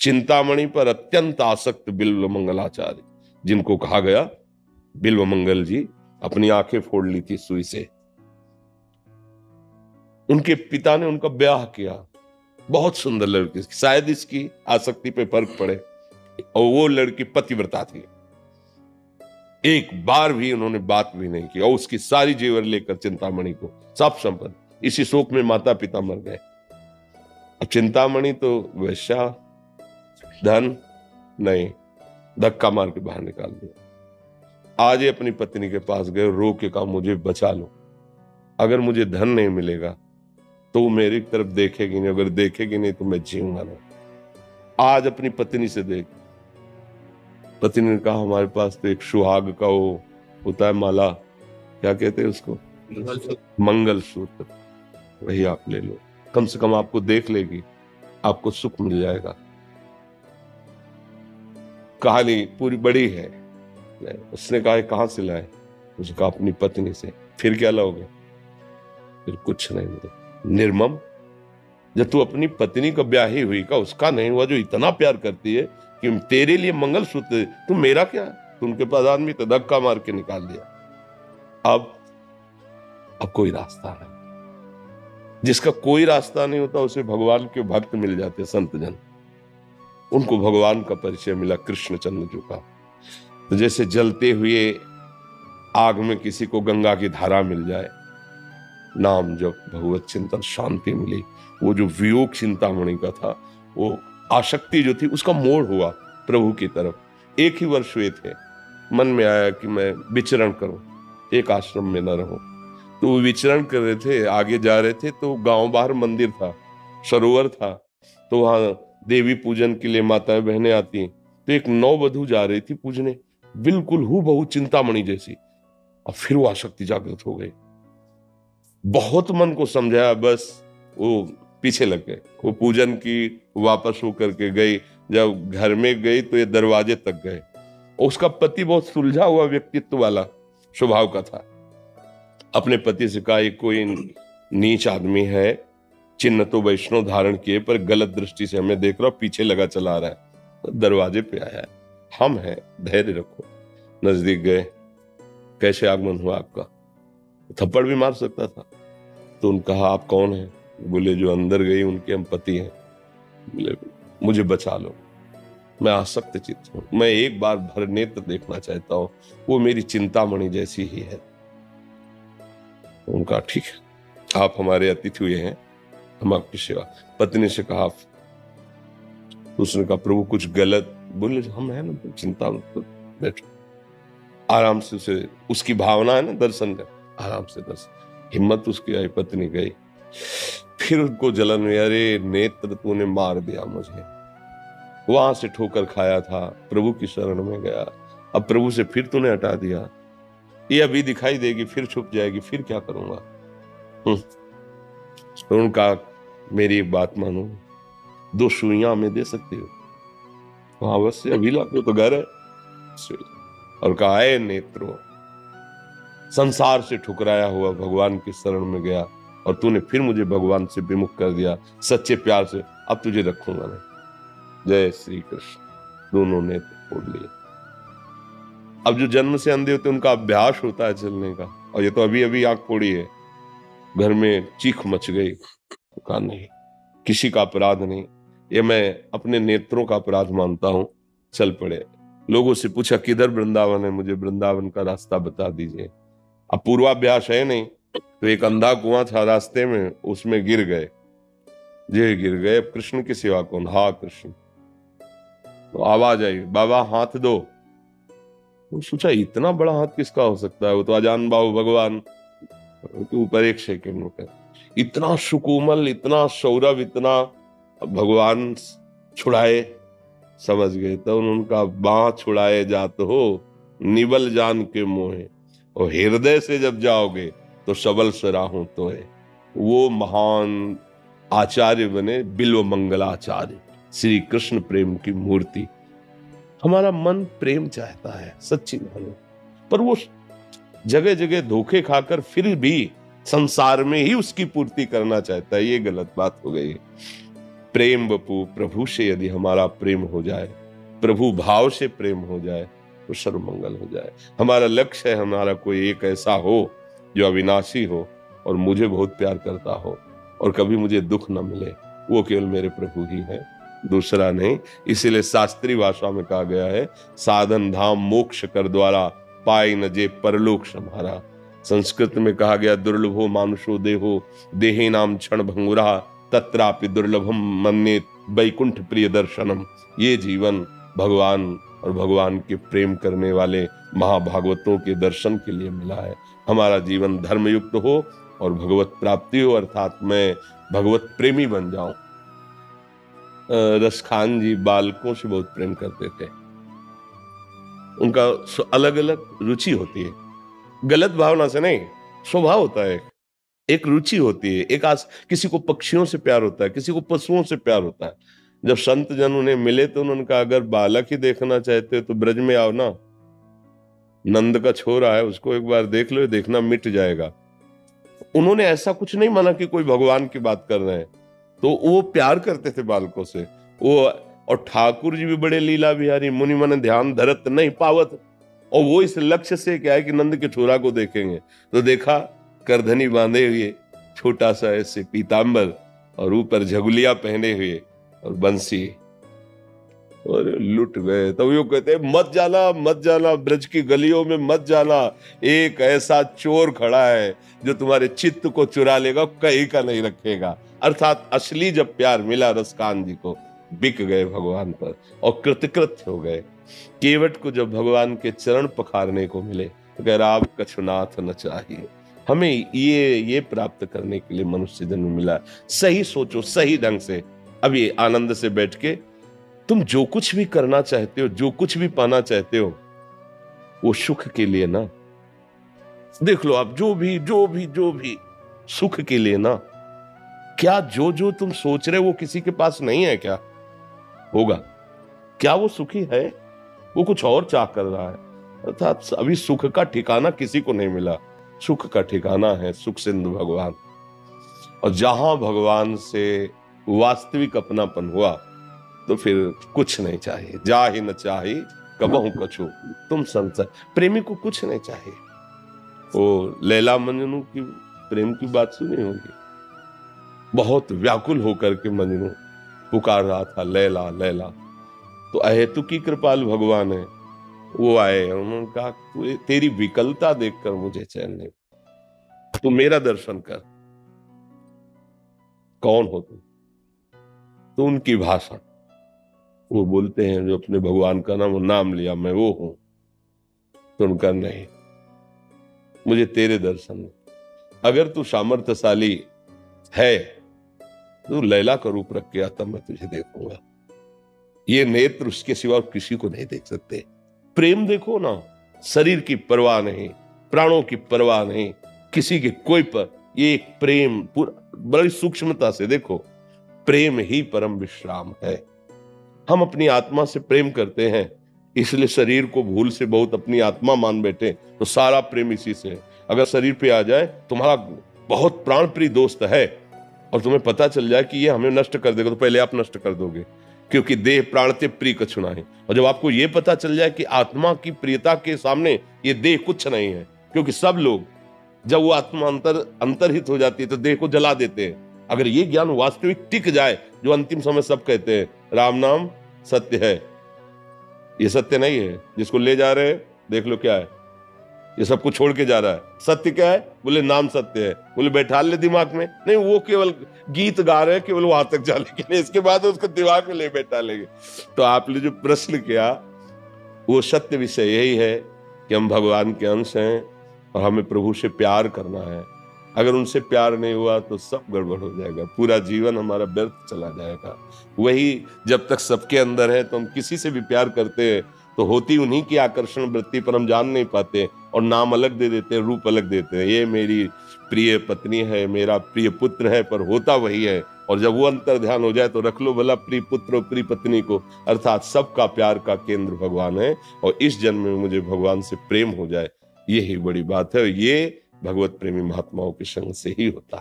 चिंतामणि पर अत्यंत आसक्त बिल्व मंगलाचार्य, जिनको कहा गया बिल्व मंगल जी अपनी आंखें फोड़ ली थी सुई से। उनके पिता ने उनका ब्याह किया, बहुत सुंदर लड़की, शायद इसकी आसक्ति पे फर्क पड़े, और वो लड़की पतिव्रता थी। एक बार भी उन्होंने बात भी नहीं की, और उसकी सारी जेवर लेकर चिंतामणि को सब संपत्ति, इसी शोक में माता पिता मर गए। अब चिंतामणि तो वैश्या, धन नहीं, धक्का मार के बाहर निकाल दिया। आज ये अपनी पत्नी के पास गए, रो के कहा मुझे बचा लो, अगर मुझे धन नहीं मिलेगा तो वो मेरी तरफ देखेगी नहीं, अगर देखेगी नहीं तो मैं जीऊंगा नहीं। आज अपनी पत्नी से देख, पत्नी ने कहा हमारे पास तो एक सुहाग का वो होता है माला, क्या कहते हैं उसको, मंगलसूत्र, वही आप ले लो, कम से कम आपको देख लेगी, आपको सुख मिल जाएगा। कहानी पूरी बड़ी है। उसने कहा कहां से लाए, उसने कहा अपनी पत्नी से। फिर क्या लाओगे, फिर कुछ नहीं मिले। निर्मम, जब तू अपनी पत्नी का ब्याह ही हुई का, उसका नहीं हुआ, जो इतना प्यार करती है कि तेरे लिए मंगलसूत्र, तू मेरा क्या, तू उनके पास आदमी तो धक्का मार के निकाल दिया। अब कोई रास्ता नहीं। जिसका कोई रास्ता नहीं होता उसे भगवान के भक्त मिल जाते, संत जन, उनको भगवान का परिचय मिला कृष्णचंद्र जी का। तो जैसे जलते हुए आग में किसी को गंगा की धारा मिल जाए, नाम जब भगवत चिंतन, शांति मिली। वो जो वियोग चिंतामणि का था, वो आसक्ति जो थी उसका मोड़ हुआ प्रभु की तरफ। एक ही वर्ष हुए थे, मन में आया कि मैं विचरण करूं, एक आश्रम में न रहूं। तो वो विचरण कर रहे थे, आगे जा रहे थे, तो गांव बाहर मंदिर था, सरोवर था, तो वहां देवी पूजन के लिए माताएं बहनें आती। तो एक नववधू जा रही थी पूजने, बिल्कुल हूबहू चिंतामणि जैसी। और फिर वो आसक्ति जागृत हो गई। बहुत मन को समझाया, बस वो पीछे लग गए। वो पूजन की वापस होकर के गई, जब घर में गई तो ये दरवाजे तक गए। उसका पति बहुत सुलझा हुआ व्यक्तित्व वाला स्वभाव का था। अपने पति से कहा ये कोई नीच आदमी है, चिन्ह तो वैष्णव धारण किए पर गलत दृष्टि से हमें देख रहा, पीछे लगा चला रहा है। तो दरवाजे पे आया है, हम हैं, धैर्य रखो। नजदीक गए, कैसे आगमन हुआ आपका, थप्पड़ भी मार सकता था। तो उन्होंने कहा आप कौन हैं, बोले जो अंदर गई उनके हम पति हैं। बोले मुझे बचा लो, मैं आसक्त चित्त हूं, मैं एक बार भर नेत्र देखना चाहता हूं, वो मेरी चिंतामणि जैसी ही है। उनका ठीक है, आप हमारे अतिथि हुए हैं, हम आपकी सेवा। पत्नी से कहा, उसने कहा प्रभु कुछ गलत, बोले हम है ना, चिंता मत, बैठो आराम से। उसे उसकी भावना है ना दर्शन कर, आराम से दर्शन। हिम्मत उसकी आई, पत्नी गई। फिर उनको जलन हुई, अरे नेत्र तूने मार दिया मुझे, वहां से ठोकर खाया था, प्रभु की शरण में गया, अब प्रभु से फिर तूने हटा दिया, ये अभी दिखाई देगी फिर छुप जाएगी, फिर क्या करूंगा। तो उनका मेरी एक बात मानो, 2 सुइयां हमें दे सकते हो, वहां बस अभी लाके तो घर है। और कहा आए नेत्रो, संसार से ठुकराया हुआ भगवान की शरण में गया, और तूने फिर मुझे भगवान से विमुख कर दिया सच्चे प्यार से, अब तुझे रखूंगा नहीं। जय श्री कृष्ण। दोनों नेत्र फोड़ लिए। अब जो जन्म से अंधे होते उनका अभ्यास होता है चलने का, और ये तो अभी अभी आंख फोड़ी है, घर में चीख मच गई। कहा नहीं, किसी का अपराध नहीं, ये मैं अपने नेत्रों का अपराध मानता हूं। चल पड़े। लोगों से पूछा किधर वृंदावन है, मुझे वृंदावन का रास्ता बता दीजिए। अब पूर्वाभ्यास है नहीं, तो एक अंधा कुआं था रास्ते में, उसमें गिर गए। जे गिर गए, अब कृष्ण की सेवा कौन, हा कृष्ण। तो आवाज आई, बाबा हाथ दो। तो सोचा इतना बड़ा हाथ किसका हो सकता है, वो तो अजान बाहु भगवान के ऊपर एक सेकंड में। इतना सुकोमल, इतना सौरभ, इतना भगवान छुड़ाए, समझ गए। तो उनका बाह छुड़ाए जात हो, निबल जान के मोहे, और हृदय से जब जाओगे तो सबल सराहूं तो है। वो महान आचार्य बने, बिल्व मंगलाचार्य, श्री कृष्ण प्रेम की मूर्ति। हमारा मन प्रेम चाहता है, सच्ची मानो, पर वो जगह जगह धोखे खाकर फिर भी संसार में ही उसकी पूर्ति करना चाहता है, ये गलत बात हो गई। प्रेम बपू प्रभु से यदि हमारा प्रेम हो जाए, प्रभु भाव से प्रेम हो जाए तो सर्व मंगल हो जाए। हमारा लक्ष्य है हमारा कोई एक ऐसा हो जो अविनाशी हो और मुझे बहुत प्यार करता हो और कभी मुझे दुख न मिले, वो केवल मेरे प्रभु ही है, दूसरा नहीं। इसीलिए शास्त्रीय भाषा में कहा गया है, साधन धाम मोक्ष कर द्वारा पाई न जे परलोक सम्हारा। संस्कृत में कहा गया, दुर्लभो मानुषो देहो देहे नाम क्षण भंगुरा तत्रापि दुर्लभम मन्ये वैकुंठ प्रिय दर्शनम। ये जीवन भगवान और भगवान के प्रेम करने वाले महाभागवतों के दर्शन के लिए मिला है। हमारा जीवन धर्मयुक्त हो और भगवत प्राप्ति हो, अर्थात मैं भगवत प्रेमी बन जाऊं। रसखान जी बालकों से बहुत प्रेम करते थे, उनका अलग अलग रुचि होती है, गलत भावना से नहीं, स्वभाव होता है, एक रुचि होती है। किसी को पक्षियों से प्यार होता है, किसी को पशुओं से प्यार होता है। जब संत जन उन्हें मिले तो उन्होंने कहा, अगर बालक ही देखना चाहते हो तो ब्रज में आओ ना, नंद का छोरा है, उसको एक बार देख लो, देखना मिट जाएगा। उन्होंने ऐसा कुछ नहीं माना कि कोई भगवान की बात कर रहे हैं, तो वो प्यार करते थे बालकों से वो। और ठाकुर जी भी बड़े लीला बिहारी, मुनि मन ध्यान धरत नहीं पावत, और वो इस लक्ष्य से क्या है कि नंद के छोरा को देखेंगे। तो देखा करधनी बांधे हुए, छोटा सा ऐसे पीतांबर और ऊपर झगुलिया पहने हुए और बंसी, और लुट गए। तो वो कहते हैं, मत जाना मत जाना, ब्रज की गलियों में मत जाना, एक ऐसा चोर खड़ा है जो तुम्हारे चित्त को चुरा लेगा, कहीं का नहीं रखेगा। अर्थात असली जब प्यार मिला रसकान जी को, बिक गए भगवान पर और कृतकृत्य हो गए। केवट को जब भगवान के चरण पखारने को मिले तो कह रहा, अब कछुनाथ न चाहिए। हमें ये प्राप्त करने के लिए मनुष्य जन्म मिला। सही सोचो, सही ढंग से, अभी आनंद से बैठ के तुम जो कुछ भी करना चाहते हो, जो कुछ भी पाना चाहते हो, वो सुख के लिए ना। देख लो आप, जो भी सुख के लिए ना। क्या जो तुम सोच रहे हो वो किसी के पास नहीं है? क्या होगा? क्या वो सुखी है? वो कुछ और चाह कर रहा है। अर्थात अभी सुख का ठिकाना किसी को नहीं मिला। सुख का ठिकाना है सुख सिंधु भगवान, और जहां भगवान से वास्तविक अपनापन हुआ तो फिर कुछ नहीं चाहिए। जा ही न चाहिए कबहू कछु तुम संसार। प्रेमी को कुछ नहीं चाहिए। वो लैला मजनू की प्रेम की बात सुनी होगी, बहुत व्याकुल होकर के मजनू पुकार रहा था, लैला लैला। तो अहेतुकी कृपाल भगवान है, वो आए, उन्होंने कहा, तेरी विकलता देखकर मुझे चैन नहीं, तू मेरा दर्शन कर। कौन हो तुम? तो उनकी भाषा वो बोलते हैं, जो अपने भगवान का नाम लिया, मैं वो हूं। तो उनका नहीं, मुझे तेरे दर्शन नहीं। अगर तू सामर्थ्यशाली है तो लैला का रूप रख के आता, मैं तुझे देखूंगा। ये नेत्र उसके सिवा किसी को नहीं देख सकते। प्रेम देखो ना, शरीर की परवाह नहीं, प्राणों की परवाह नहीं, किसी के कोई पर, ये एक प्रेम बड़ी सूक्ष्मता से देखो। प्रेम ही परम विश्राम है। हम अपनी आत्मा से प्रेम करते हैं, इसलिए शरीर को भूल से बहुत अपनी आत्मा मान बैठे, तो सारा प्रेम इसी से है। अगर शरीर पे आ जाए, तुम्हारा बहुत प्राण प्रिय दोस्त है और तुम्हें पता चल जाए कि ये हमें नष्ट कर देगा, तो पहले आप नष्ट कर दोगे, क्योंकि देह प्राण ते प्रिय कछु नहीं। और जब आपको ये पता चल जाए कि आत्मा की प्रियता के सामने ये देह कुछ नहीं है, क्योंकि सब लोग जब वो आत्मा अंतरहित हो जाती है तो देह को जला देते हैं। अगर ये ज्ञान वास्तविक टिक जाए, जो अंतिम समय सब कहते हैं राम नाम सत्य है, ये सत्य नहीं है। जिसको ले जा रहे हैं देख लो क्या है, ये सब कुछ छोड़ के जा रहा है। सत्य क्या है? बोले नाम सत्य है। बोले बैठा ले दिमाग में, नहीं, वो केवल गीत गा रहे हैं, केवल वहां तक जाने के लिए, इसके बाद उसको दिमाग में ले बैठा लेंगे। तो आपने जो प्रश्न किया, वो सत्य विषय यही है कि हम भगवान के अंश हैं और हमें प्रभु से प्यार करना है। अगर उनसे प्यार नहीं हुआ तो सब गड़बड़ हो जाएगा, पूरा जीवन हमारा व्यर्थ चला जाएगा। वही जब तक सबके अंदर है तो हम किसी से भी प्यार करते हैं तो होती उन्हीं की आकर्षण वृत्ति पर हम जान नहीं पाते, और नाम अलग दे देते हैं, रूप अलग देते हैं। ये मेरी प्रिय पत्नी है, मेरा प्रिय पुत्र है, पर होता वही है। और जब वो अंतर ध्यान हो जाए तो रख लो भला प्रिय पुत्र और प्रिय पत्नी को। अर्थात सबका प्यार का केंद्र भगवान है, और इस जन्म में मुझे भगवान से प्रेम हो जाए, यही बड़ी बात है। ये भगवत प्रेमी महात्माओं के संग से ही होता है।